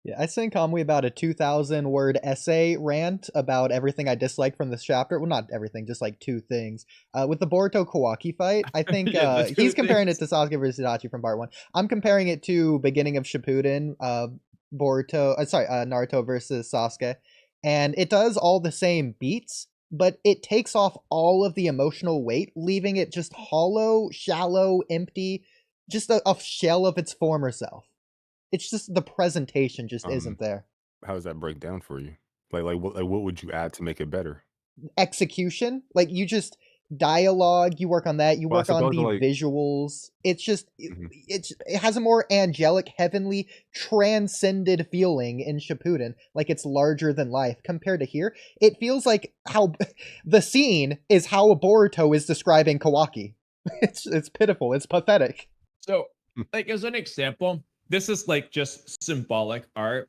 Yeah, I sent Kamui about a 2,000 word essay rant about everything I disliked from this chapter. Well, not everything, just like two things. With the Boruto-Kawaki fight, I think Yeah, the two he's comparing it things. to Sasuke versus Itachi from part one. I'm comparing it to beginning of Shippuden, Naruto versus Sasuke. And it does all the same beats, but it takes off all of the emotional weight, leaving it just hollow, shallow, empty, just a shell of its former self. It's just the presentation just Um, isn't there. how does that break down for you? Like what would you add to make it better? Execution, like, you just dialogue, you work on that, you Well, I work on suppose the like visuals. It's just mhm. it has a more angelic, heavenly, transcended feeling in Shippuden, like it's larger than life. Compared to here, it feels like how the scene is how Boruto is describing Kawaki. It's pitiful, it's pathetic. So, like as an example, this is like just symbolic art,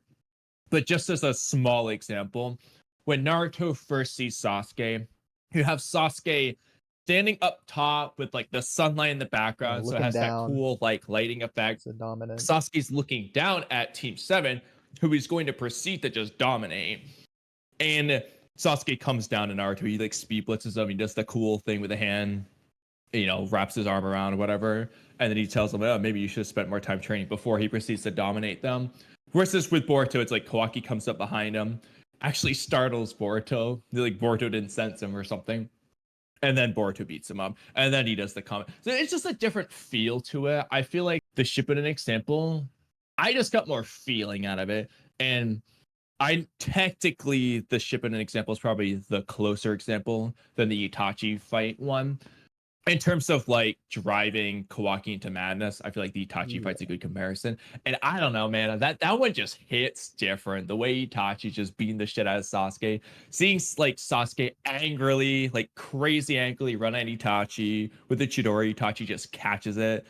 but just as a small example, when Naruto first sees Sasuke, you have Sasuke standing up top with like the sunlight in the Yeah, background, so it looking has that down, cool like lighting effect. it's a dominant. Sasuke's looking down at Team 7, who he's going to proceed to just dominate. And Sasuke comes down to Naruto, he like speed blitzes him, he does the cool thing with the hand, wraps his arm around or whatever. And then he tells him, oh, maybe you should have spent more time training before he proceeds to dominate them. Versus with Boruto, it's like Kawaki comes up behind him, actually startles Boruto. Like Boruto didn't sense him or something. And then Boruto beats him up. And then he does the comment. So it's just a different feel to it. I feel like the Shippuden example, I just got more feeling out of it. And I technically the Shippuden example is probably the closer example than the Itachi fight one in terms of like driving Kawaki into madness. I feel like the Itachi Yeah. fight's a good comparison. And I don't know, man, that one just hits different. The way Itachi just beating the shit out of Sasuke, seeing like Sasuke angrily, like crazy angrily run at Itachi with the Chidori, Itachi just catches it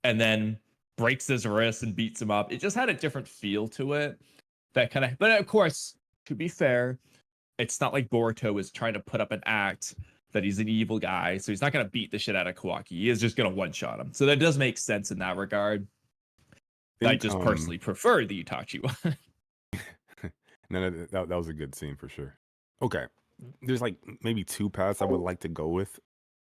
and then breaks his wrist and beats him up. It just had a different feel to it. That kind of, but of course, to be fair, it's not like Boruto is trying to put up an act that he's an evil guy, so he's not going to beat the shit out of Kawaki. He is just going to one shot him. So that does make sense in that regard. I I think just personally prefer the Itachi one. that was a good scene for sure. Okay, there's like maybe two paths I would like to go with.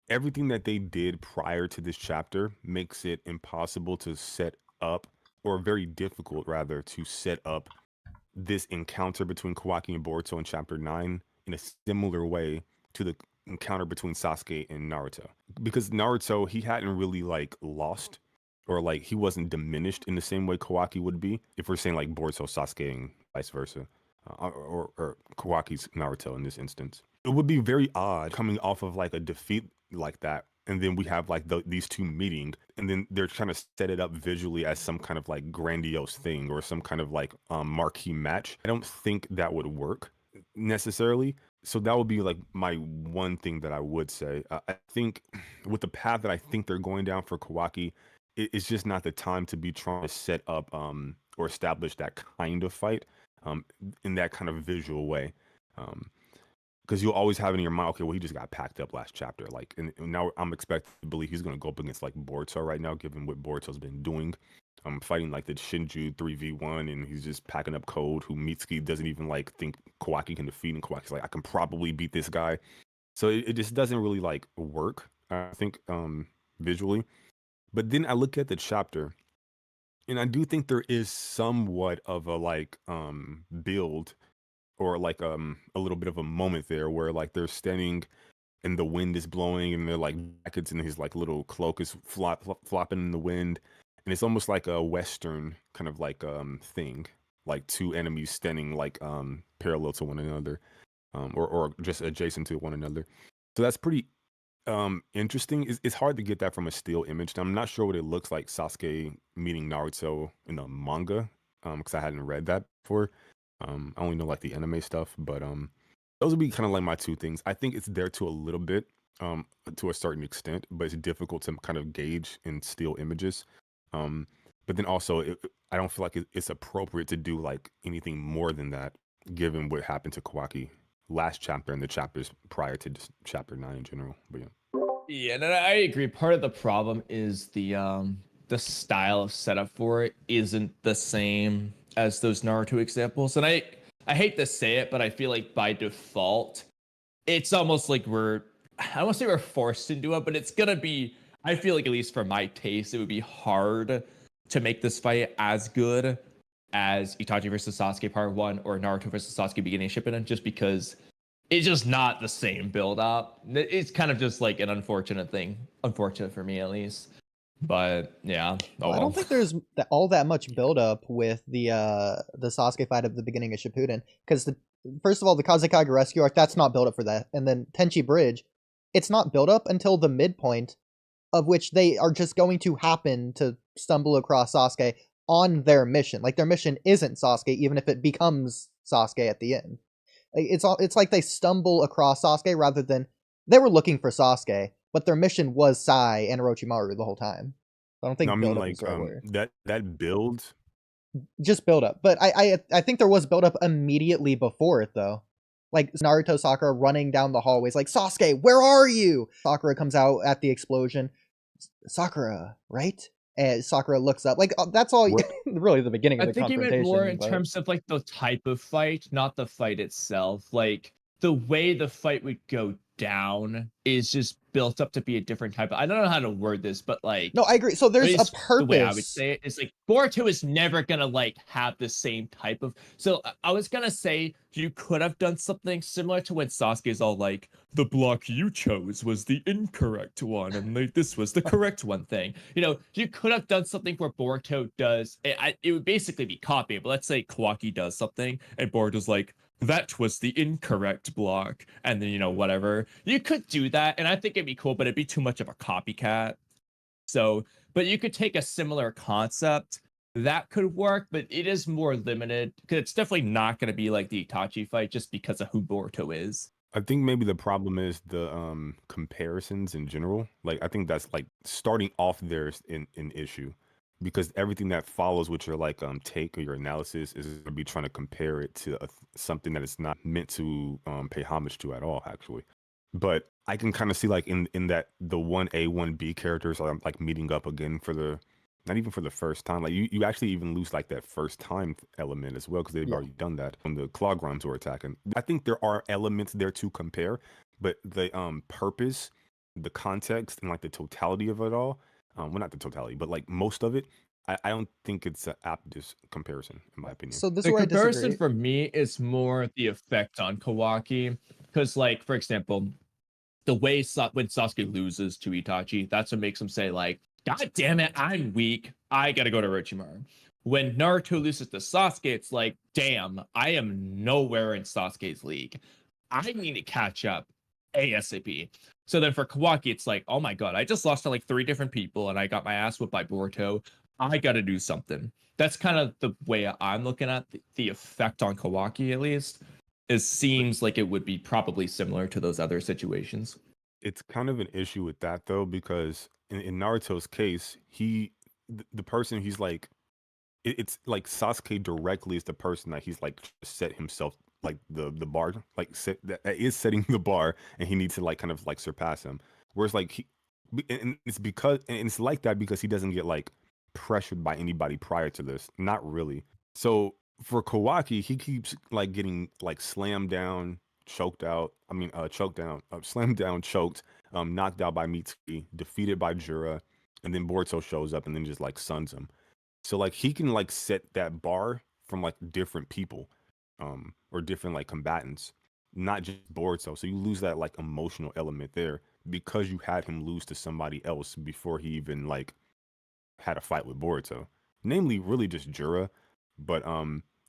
Everything that they did prior to this chapter makes it impossible to set up, or very difficult rather, to set up this encounter between Kawaki and Boruto in chapter 9 in a similar way to the encounter between Sasuke and Naruto. Because Naruto, he hadn't really like lost, or like he wasn't diminished in the same way Kawaki would be, if we're saying like Boruto Sasuke and vice versa, or Kawaki's Naruto in this instance. It would be very odd coming off of like a defeat like that, and then we have like these two meeting, and then they're trying to set it up visually as some kind of like grandiose thing or some kind of like marquee match. I don't think that would work necessarily. So that would be like my one thing that I would say. I think with the path that I think they're going down for Kawaki, it's just not the time to be trying to set up or establish that kind of fight in that kind of visual way. Because you'll always have in your mind, okay, well, he just got packed up last chapter. Like, and now I'm expected to believe he's going to go up against like Boruto right now, given what Boruto's been doing. Fighting like the Shinju 3v1, and he's just packing up code who Mitsuki doesn't even like think Kawaki can defeat, and Kawaki's like, I can probably beat this guy. So it just doesn't really like work, I think, visually. But then I look at the chapter, and I do think there is somewhat of a like build, or like a little bit of a moment there where like they're standing and the wind is blowing, and they're like jackets, and his like little cloak is flopping in the wind, and it's almost like a western kind of like thing, like two enemies standing like parallel to one another, or just adjacent to one another. So that's pretty interesting. It's hard to get that from a still image. I'm not sure what it looks like Sasuke meeting Naruto in a manga, because I hadn't read that before. I only know like the anime stuff, but those would be kind of like my two things. I think it's there to a little bit, to a certain extent, but it's difficult to kind of gauge in still images. But then also, I don't feel like it's appropriate to do like anything more than that, given what happened to Kawaki last chapter and the chapters prior to just chapter 9 in general. But yeah. Yeah, no, I agree. Part of the problem is the style of setup for it isn't the same as those Naruto examples. And I hate to say it, but I feel like by default, it's almost like I won't say we're forced into it, but it's gonna be, I feel like at least for my taste, it would be hard to make this fight as good as Itachi versus Sasuke Part 1 or Naruto versus Sasuke beginning Shippuden, just because it's just not the same build up. It's kind of just like an unfortunate thing. Unfortunate for me at least. But yeah. Well, I don't think there's all that much build up with the Sasuke fight at the beginning of Shippuden, because first of all, the Kazekage rescue arc, that's not built up for that, and then Tenchi Bridge, it's not built up until the midpoint, of which they are just going to happen to stumble across Sasuke on their mission. Like, their mission isn't Sasuke, even if it becomes Sasuke at the end. It's like they stumble across Sasuke rather than they were looking for Sasuke, but their mission was Sai and Orochimaru the whole time. I don't think No, I mean, build up like is the right word. that build. Just build up, but I think there was build up immediately before it though. Like Naruto Sakura running down the hallways, like, Sasuke, where are you? Sakura comes out at the explosion. Sakura, right? And Sakura looks up. Like, that's all. What- Really, the beginning of I the think you confrontation. meant more in but- terms of like the type of fight, not the fight itself. Like the way the fight would go down is just built up to be a different type of. I don't know how to word this, but like, No, I agree. So there's a least purpose. the way I would say it is like Boruto is never gonna like have the same type of. So I was gonna say you could have done something similar to when Sasuke is all like, the block you chose was the incorrect one, and like this was the correct one thing. You know, you could have done something where Boruto does. It would basically be copying. But let's say Kawaki does something, and Boruto's like, that was the incorrect block, and then, you know, whatever. You could do that, and I think it'd be cool, but it'd be too much of a copycat. So, but you could take a similar concept that could work, but it is more limited because it's definitely not going to be like the Itachi fight just because of who Boruto is. I think maybe the problem is the comparisons in general. Like, I think that's like starting off there's an issue, because everything that follows with your like take or your analysis is going to be trying to compare it to something that it's not meant to pay homage to at all, actually. But I can kind of see like in that the 1A 1B characters are like meeting up again for the, not even for the first time. Like you actually even lose like that first time element as well, because they've already done that when the claw grimes were attacking. I think there are elements there to compare, but the purpose, the context, and like the totality of it all, well, not the totality, but like most of it, I don't think it's an apt comparison, in my opinion. So this The is where I comparison disagree. for me is more the effect on Kawaki, because like, for example, the way when Sasuke loses to Itachi, that's what makes him say like, God damn it, I'm weak. I gotta go to Orochimaru. When Naruto loses to Sasuke, it's like, damn, I am nowhere in Sasuke's league. I need to catch up ASAP. So then for Kawaki, it's like, oh my god, I just lost to like 3 different people and I got my ass whipped by Boruto. I gotta do something. That's kind of the way I'm looking at the effect on Kawaki, at least. It seems like it would be probably similar to those other situations. It's kind of an issue with that though, because in Naruto's case, the person he's like, it's like Sasuke directly is the person that he's like set himself like the bar, like that is setting the bar, and he needs to like kind of like surpass him. Whereas like and it's because, and it's like that because he doesn't get like pressured by anybody prior to this, not really. So for Kawaki, he keeps like getting like slammed down, choked out. I mean, choked down, slammed down, choked, knocked out by Mitsuki, defeated by Jura, and then Boruto shows up and then just like suns him. So like he can like set that bar from like different people, or different like combatants, not just Boruto. So you lose that like emotional element there because you had him lose to somebody else before he even like had a fight with Boruto, namely really just Jura, but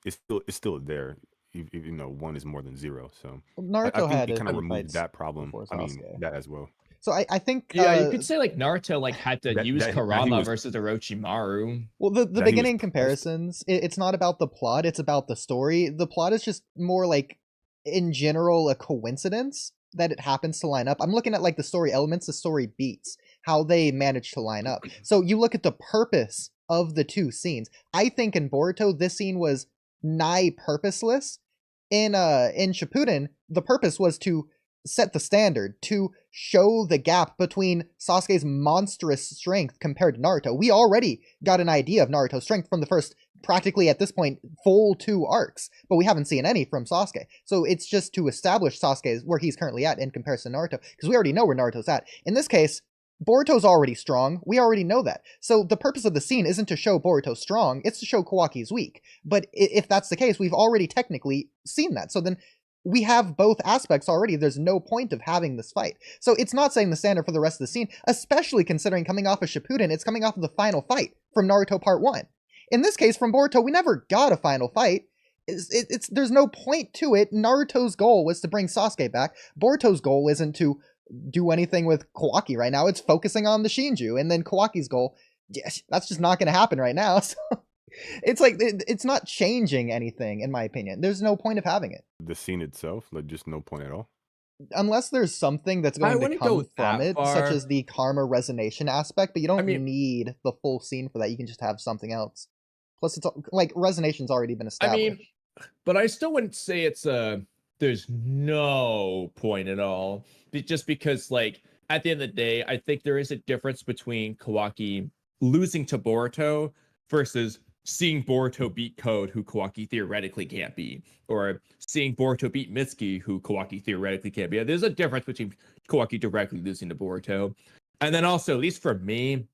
it's still there. Even though 1 is more than 0, so I Naruto think had it kind of other removed fights that problem. before I mean, Sasuke. that as well. So I think Yeah, you could say like Naruto like had to use that he Kurama was- versus Orochimaru. well, the that he was beginning pissed. comparisons, it's not about the plot, it's about the story. The plot is just more like, in general, a coincidence that it happens to line up. I'm looking at like the story elements, the story beats, how they manage to line up. So you look at the purpose of the 2 scenes. I think in Boruto, this scene was nigh purposeless. In Shippuden, the purpose was to set the standard, to show the gap between Sasuke's monstrous strength compared to Naruto. We already got an idea of Naruto's strength from the first, practically at this point, full 2 arcs, but we haven't seen any from Sasuke. So it's just to establish Sasuke where he's currently at in comparison to Naruto, because we already know where Naruto's at. In this case, Boruto's already strong. We already know that. So the purpose of the scene isn't to show Boruto strong, it's to show Kawaki's weak. But if that's the case, we've already technically seen that. So then we have both aspects already. There's no point of having this fight. So it's not setting the standard for the rest of the scene, especially considering coming off of Shippuden, it's coming off of the final fight from Naruto Part 1. In this case, from Boruto, we never got a final fight. There's no point to it. Naruto's goal was to bring Sasuke back. Boruto's goal isn't to do anything with Kawaki right now. It's focusing on the Shinju, and then Kawaki's goal, that's just not going to happen right now. So it's like, it's not changing anything, in my opinion. There's no point of having it. The scene itself, like, just no point at all. Unless there's something that's going to come from it, far. such as the karma resonation aspect, but you don't need the full scene for that. You can just have something else. Plus, it's like, resonation's already been established. But I still wouldn't say it's there's no point at all. Just because, like, at the end of the day, I think there is a difference between Kawaki losing to Boruto versus seeing Boruto beat Code, who Kawaki theoretically can't beat, or seeing Boruto beat Mitsuki, who Kawaki theoretically can't beat. There's a difference between Kawaki directly losing to Boruto. And then also, at least for me,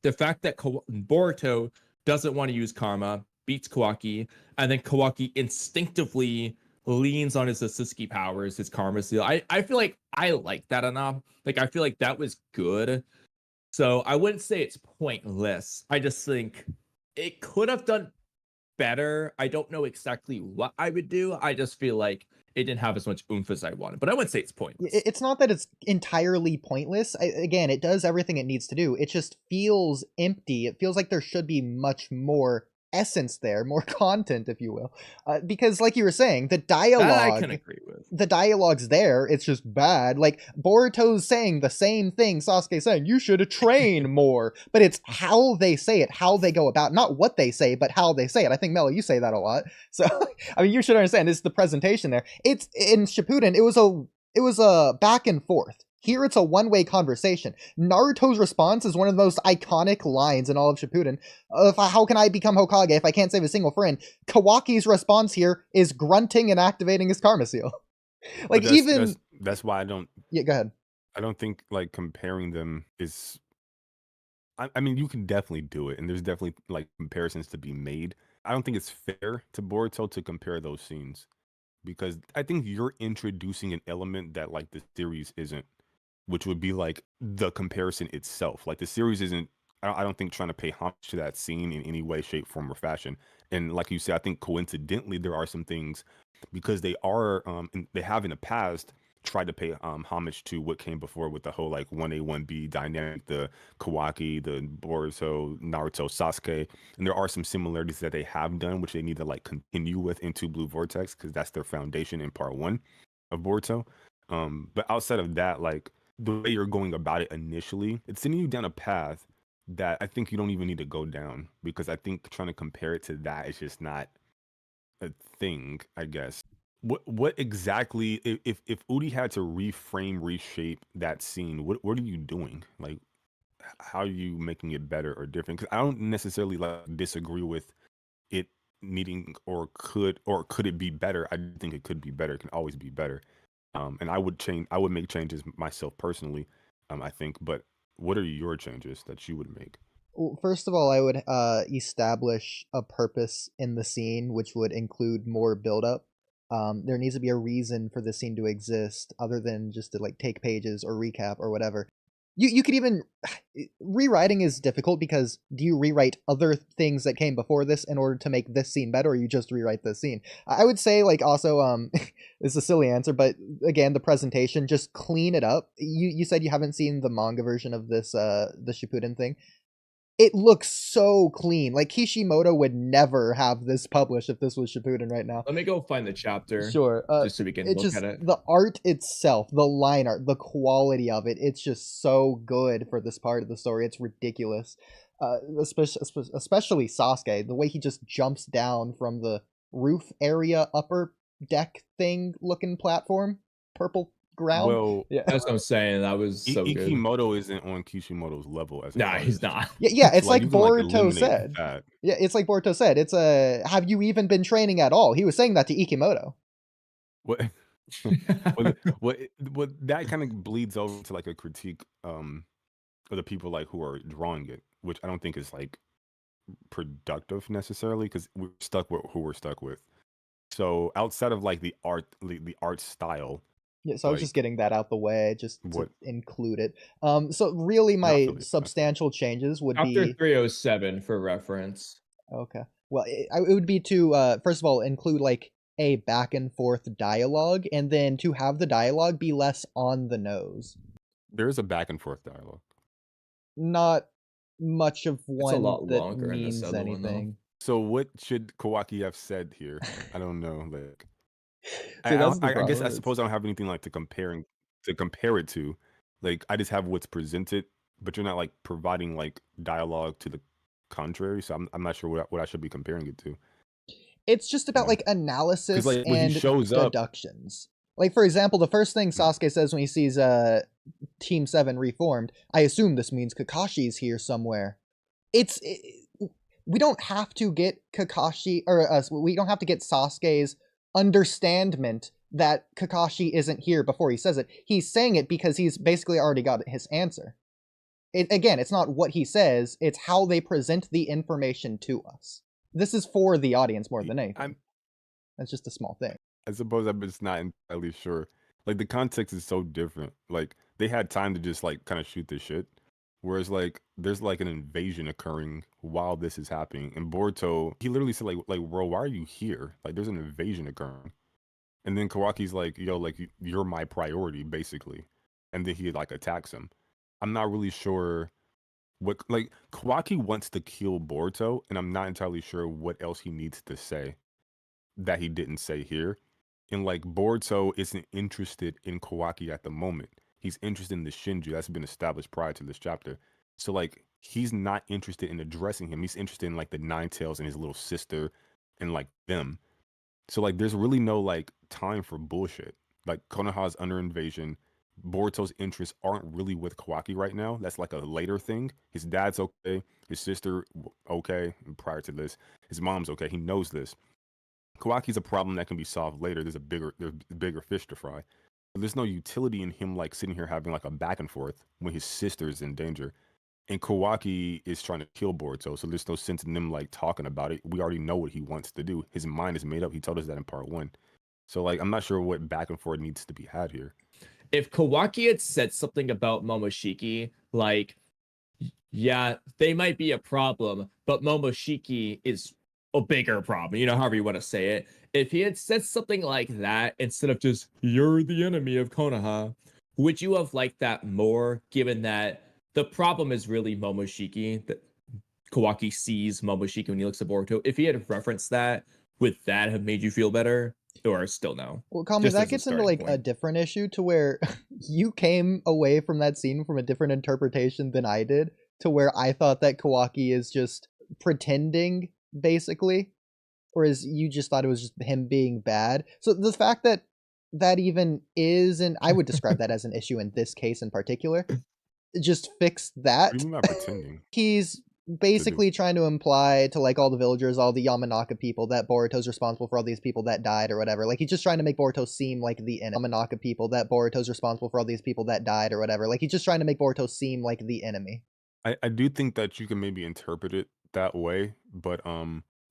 the fact that Boruto doesn't want to use karma, beats Kawaki, and then Kawaki instinctively leans on his Sasuke powers, his karma seal. I feel like I like that enough. Like, I feel like that was good. So I wouldn't say it's pointless. I just think it could have done better. I don't know exactly what I would do. I just feel like it didn't have as much oomph as I wanted. But I wouldn't say it's pointless. It's not that it's entirely pointless. Again, it does everything it needs to do. It just feels empty. It feels like there should be much more essence there, more content, if you will, because like you were saying, the dialogue, I can agree with. The dialogue's there, it's just bad. Like, Boruto's saying the same thing Sasuke's saying, you should have trained more, but it's how they say it, how they go about, not what they say, but how they say it. I think, Mello, you say that a lot, so I mean, you should understand, it's the presentation there. It's in Shippuden, it was a back and forth. Here it's a one-way conversation. Naruto's response is one of the most iconic lines in all of Shippuden. How can I become Hokage if I can't save a single friend? Kawaki's response here is grunting and activating his karma seal. Like, that's why I don't. Yeah, go ahead. I don't think, like, comparing them is. I mean, you can definitely do it, and there's definitely, like, comparisons to be made. I don't think it's fair to Boruto to compare those scenes, because I think you're introducing an element that, like, the series isn't, which would be, like, the comparison itself. Like, the series isn't, I don't think, trying to pay homage to that scene in any way, shape, form, or fashion. And like you said, I think coincidentally there are some things, because they are, they have in the past tried to pay homage to what came before with the whole, like, 1A, 1B dynamic, the Kawaki, the Boruto, Naruto, Sasuke. And there are some similarities that they have done, which they need to, like, continue with into Blue Vortex, because that's their foundation in part 1 of Boruto. But outside of that, like, the way you're going about it initially, it's sending you down a path that I think you don't even need to go down, because I think trying to compare it to that is just not a thing, I guess. What exactly, if Uchiha had to reshape that scene, what are you doing? Like, how are you making it better or different? Because I don't necessarily, like, disagree with it needing, or could it be better? I think it could be better. It can always be better. And I would make changes myself personally, I think. But what are your changes that you would make? Well, first of all, I would establish a purpose in the scene, which would include more build-up. There needs to be a reason for the scene to exist, other than just to, like, take pages or recap or whatever. You could even, rewriting is difficult, because do you rewrite other things that came before this in order to make this scene better, or you just rewrite this scene? I would say, like, also, this is a silly answer, but again, the presentation, just clean it up. You said you haven't seen the manga version of this, the Shippuden thing. It looks so clean. Like, Kishimoto would never have this published if this was Shippuden right now. Let me go find the chapter. Sure. Just so we can look at it. The art itself, the line art, the quality of it, it's just so good for this part of the story. It's ridiculous. Especially Sasuke, the way he just jumps down from the roof area, upper deck thing looking platform, purple ground. Well, Yeah. That's what I'm saying. That was so good. Ikimoto isn't on Kishimoto's level as an Nah, he's artist. not. Yeah, So, it's like you can, Boruto eliminate said. that. Yeah, it's like Boruto said. It's have you even been training at all? He was saying that to Ikimoto. What? what that kind of bleeds over to like a critique of the people like who are drawing it, which I don't think is like productive necessarily, because we're stuck with who we're stuck with. So outside of like the art style, Yeah, so I was just getting that out the way, just to What? include it. So really, No, I my feel it. substantial changes would Chapter be 307 for reference. okay. Well, it would be to first of all include like a back and forth dialogue, and then to have the dialogue be less on the nose. There is a back and forth dialogue. Not much of It's a one lot that longer in this means other one, though. anything. So what should Kawaki have said here? I don't know. Like, See, that's the I guess problem. I suppose I don't have anything like to compare it to. Like, I just have what's presented, but you're not like providing like dialogue to the contrary. So I'm not sure what I should be comparing it to. It's just about Yeah. like analysis like when he and shows up, deductions. Like for example, the first thing Sasuke says when he sees Team 7 reformed, I assume this means Kakashi's here somewhere. We don't have to get Kakashi or we don't have to get Sasuke's understandment that Kakashi isn't here before he says it. He's saying it because he's basically already got his answer. Again, it's not what he says, it's how they present the information to us. This is for the audience more than anything. That's just a small thing. I suppose I'm just not entirely sure. Like, the context is so different. Like, they had time to just like kind of shoot this shit, whereas like there's like an invasion occurring while this is happening. And Boruto, he literally said like bro, why are you here? Like, there's an invasion occurring. And then Kawaki's like, yo, like you're my priority, basically. And then he like attacks him. I'm not really sure what, like, Kawaki wants to kill Boruto, and I'm not entirely sure what else he needs to say that he didn't say here. And like, Boruto isn't interested in Kawaki at the moment. He's interested in the Shinju. That's been established prior to this chapter. So like, he's not interested in addressing him. He's interested in like the Nine Tails and his little sister and like them. So like, there's really no like time for bullshit. Like, Konoha's under invasion. Boruto's interests aren't really with Kawaki right now. That's like a later thing. His dad's okay. His sister okay. And prior to this, his mom's okay. He knows this. Kawaki's a problem that can be solved later. There's bigger fish to fry. But there's no utility in him like sitting here having like a back and forth when his sister is in danger. And Kawaki is trying to kill Boruto, so there's no sense in them like talking about it. We already know what he wants to do. His mind is made up. He told us that in part 1. So like, I'm not sure what back and forth needs to be had here. If Kawaki had said something about Momoshiki, like, yeah, they might be a problem, but Momoshiki is a bigger problem, you know, however you want to say it. If he had said something like that instead of just, you're the enemy of Konoha, would you have liked that more, given that the problem is really Momoshiki, that Kawaki sees Momoshiki when he looks at Boruto? If he had referenced that, would that have made you feel better? Or still no? Well, Kamui, Just that as a gets into starting like a point. different issue to where you came away from that scene from a different interpretation than I did, to where I thought that Kawaki is just pretending, basically, whereas you just thought it was just him being bad. So the fact that that even is, and I would describe that as an issue in this case in particular, just fix that. What do you mean by pretending? He's basically trying to imply to like all the villagers, all the Yamanaka people, that Boruto's responsible for all these people that died or whatever. Like, he's just trying to make Boruto seem like the enemy. Yamanaka people, that Boruto's responsible for all these people that died or whatever. Like, he's just trying to make Boruto seem like the enemy. I do think that you can maybe interpret it that way, but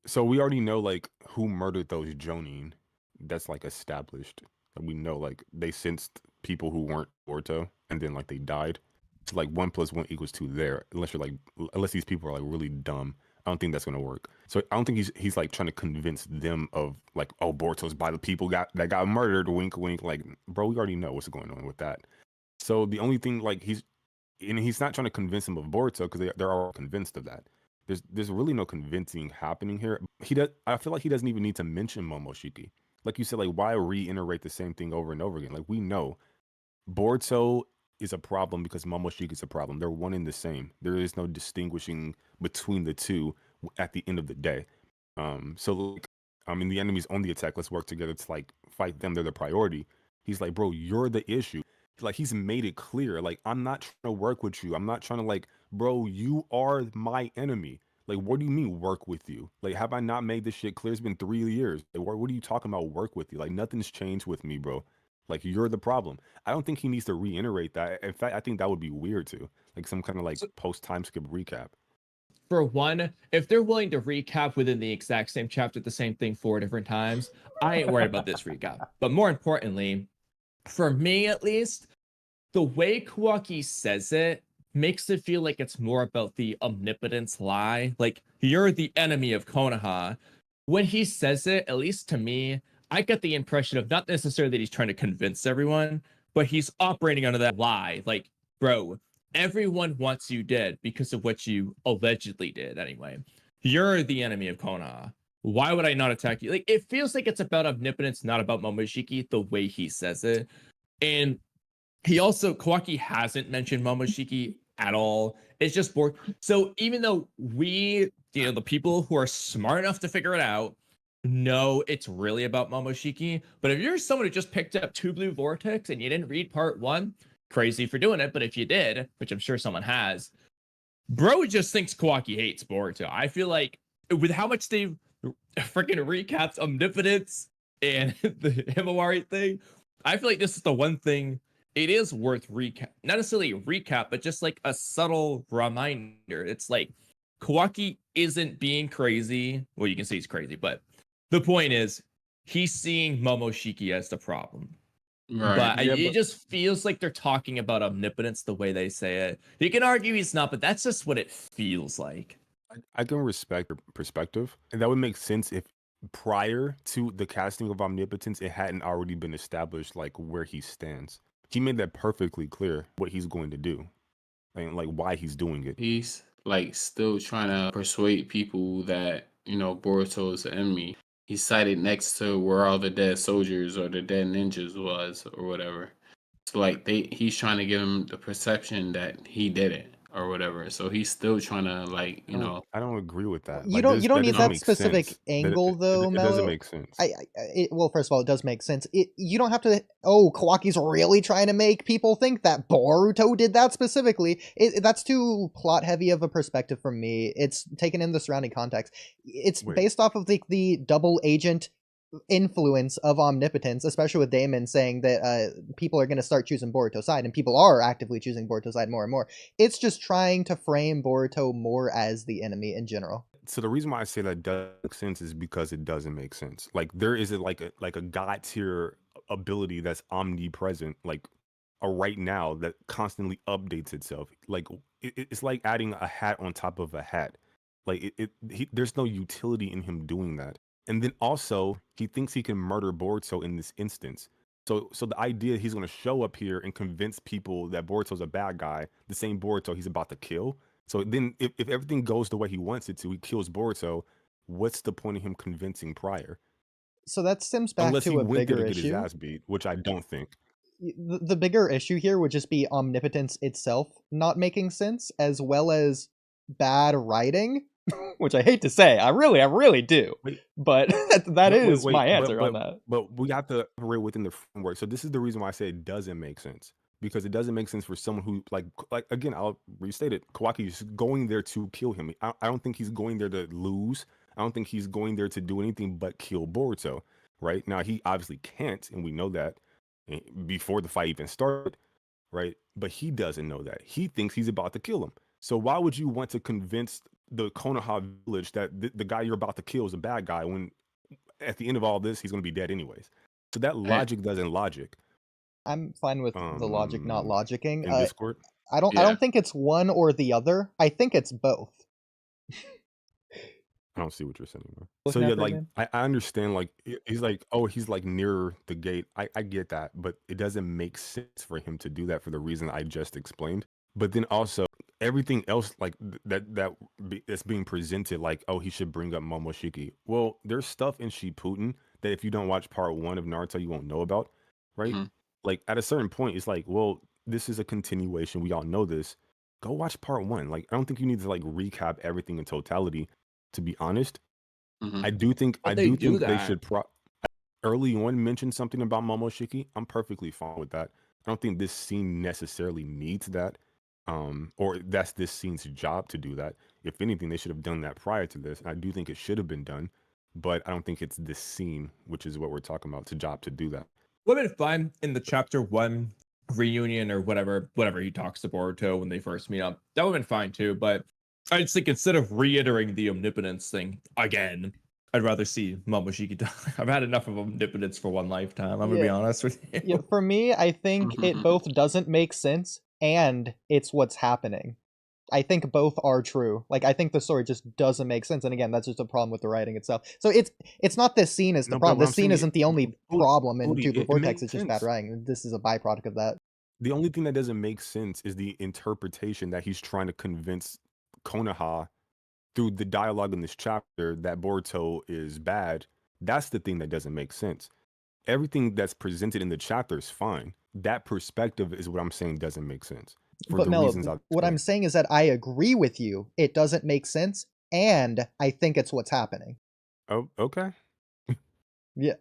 so we already know like who murdered those Jonin. That's like established. We know like they sensed people who weren't Boruto, and then like they died. So like 1 + 1 = 2 there. Unless these people are like really dumb, I don't think that's gonna work. So I don't think he's like trying to convince them of like, oh, Boruto's by the people that got murdered. Wink, wink. Like, bro, we already know what's going on with that. So the only thing like he's not trying to convince them of Boruto, because they're all convinced of that. There's really no convincing happening here. I feel like he doesn't even need to mention Momoshiki. Like you said, like, why reiterate the same thing over and over again? Like, we know Boruto is a problem because Momoshiki is a problem. They're one and the same. There is no distinguishing between the two at the end of the day. So like, I mean, the enemy's on the attack. Let's work together to like fight them. They're the priority. He's like, bro, you're the issue. Like, he's made it clear. Like, I'm not trying to work with you. I'm not trying to, like, bro, you are my enemy. Like, what do you mean work with you? Like, have I not made this shit clear? It's been 3 years. Like, what are you talking about work with you? Like, nothing's changed with me, bro. Like, you're the problem. I don't think he needs to reiterate that. In fact, I think that would be weird too. Like some kind of like So, post time skip recap. for one, if they're willing to recap within the exact same chapter the same thing 4 different times, I ain't worried about this recap. But more importantly, for me at least, the way Kawaki says it makes it feel like it's more about the omnipotence lie. Like, you're the enemy of Konoha. When he says it, at least to me, I get the impression of not necessarily that he's trying to convince everyone, but he's operating under that lie. Like, bro, everyone wants you dead because of what you allegedly did anyway. You're the enemy of Konoha. Why would I not attack you? Like, it feels like it's about omnipotence, not about Momoshiki, the way he says it. And he also, Kawaki hasn't mentioned Momoshiki at all. It's just bored. So even though we, the people who are smart enough to figure it out, know it's really about Momoshiki, but if you're someone who just picked up Two Blue Vortex and you didn't read part 1, crazy for doing it. But if you did, which I'm sure someone has, bro just thinks Kawaki hates Boruto. I feel like with how much they've freaking recapped Omnipotence and the Himawari thing, I feel like this is the one thing it is worth recap. Not necessarily a recap, but just like a subtle reminder. It's like Kawaki isn't being crazy. Well, you can say he's crazy, but the point is he's seeing Momoshiki as the problem. Right. But Yeah, it but just feels like they're talking about omnipotence the way they say it. You can argue he's not, but that's just what it feels like. I can respect your perspective, and that would make sense if prior to the casting of Omnipotence, it hadn't already been established like where he stands. He made that perfectly clear what he's going to do and like why he's doing it. He's like still trying to persuade people that, Boruto is the enemy. He's cited next to where all the dead soldiers or the dead ninjas was or whatever. So like he's trying to give him the perception that he did it or whatever. So he's still trying to like, I don't agree with that. You Like, don't that need doesn't that make specific sense. angle though, It doesn't Mello. make sense. Well, first of all, it does make sense. You don't have to. Oh, Kawaki's really trying to make people think that Boruto did that specifically. That's too plot heavy of a perspective from me. It's taken in the surrounding context. It's Wait. based off of the double agent influence of omnipotence, especially with Damon saying that people are going to start choosing Boruto's side, and people are actively choosing Boruto's side more and more. It's just trying to frame Boruto more as the enemy in general. So the reason why I say that does make sense is because it doesn't make sense. Like, there is like a god tier ability that's omnipresent, like right now, that constantly updates itself. Like, it's like adding a hat on top of a hat. Like, there's no utility in him doing that. And then also, he thinks he can murder Boruto in this instance. So the idea he's going to show up here and convince people that Boruto's a bad guy, the same Boruto he's about to kill. So then if everything goes the way he wants it to, he kills Boruto, what's the point of him convincing prior? So that stems back Unless he to a went there bigger to get his issue. ass beat, which I don't think. The bigger issue here would just be omnipotence itself not making sense, as well as bad writing, which I hate to say. I really do. Wait. But that is my answer but, on that. But we have to operate within the framework. So this is the reason why I say it doesn't make sense. Because it doesn't make sense for someone who, like again, I'll restate it. Kawaki is going there to kill him. I don't think he's going there to lose. I don't think he's going there to do anything but kill Boruto. Right now, he obviously can't, and we know that before the fight even started. Right, but he doesn't know that. He thinks he's about to kill him. So why would you want to convince the Konoha village that the guy you're about to kill is a bad guy when at the end of all this he's going to be dead anyways? So that logic doesn't logic. I'm fine with the logic not logicking. In Discord? I don't think it's one or the other. I think it's both. I don't see what you're saying, bro. Looking So at yeah, it like again? I understand, like he's like, oh, he's like nearer the gate. I get that, but it doesn't make sense for him to do that for the reason I just explained. But then also everything else like that's being presented, like, oh, he should bring up Momoshiki. Well, there's stuff in Shippuden that if you don't watch part 1 of Naruto, you won't know about, right? Mm-hmm. Like at a certain point, it's like, well, this is a continuation. We all know this. Go watch part 1. Like, I don't think you need to like recap everything in totality. To be honest, Mm-hmm. I do think But I they do do think they that. should early on mentioned something about Momoshiki, I'm perfectly fine with that. I don't think this scene necessarily needs that, or that's this scene's job to do that. If anything, they should have done that prior to this. I do think it should have been done, but I don't think it's this scene, which is what we're talking about, it's a job to do that. Would have been fine in the chapter 1 reunion or whatever he talks to Boruto when they first meet up. That would have been fine too, but I just think instead of reiterating the omnipotence thing again, I'd rather see Momoshiki die. I've had enough of omnipotence for one lifetime. I'm gonna be honest with you. Yeah, for me, I think it both doesn't make sense and it's what's happening. I think both are true. Like, I think the story just doesn't make sense. And again, that's just a problem with the writing itself. So it's not this scene is the No, but problem. what This I'm scene saying isn't the only problem in Oodie, Tuber it Vortex. makes It's just bad sense. writing. This is a byproduct of that. The only thing that doesn't make sense is the interpretation that he's trying to convince Konoha through the dialogue in this chapter that Boruto is bad. That's the thing that doesn't make sense. Everything that's presented in the chapter is fine. That perspective is what I'm saying doesn't make sense. For But the reasons Mello, I've what I'm explained. saying is that I agree with you. It doesn't make sense, and I think it's what's happening. Oh, okay.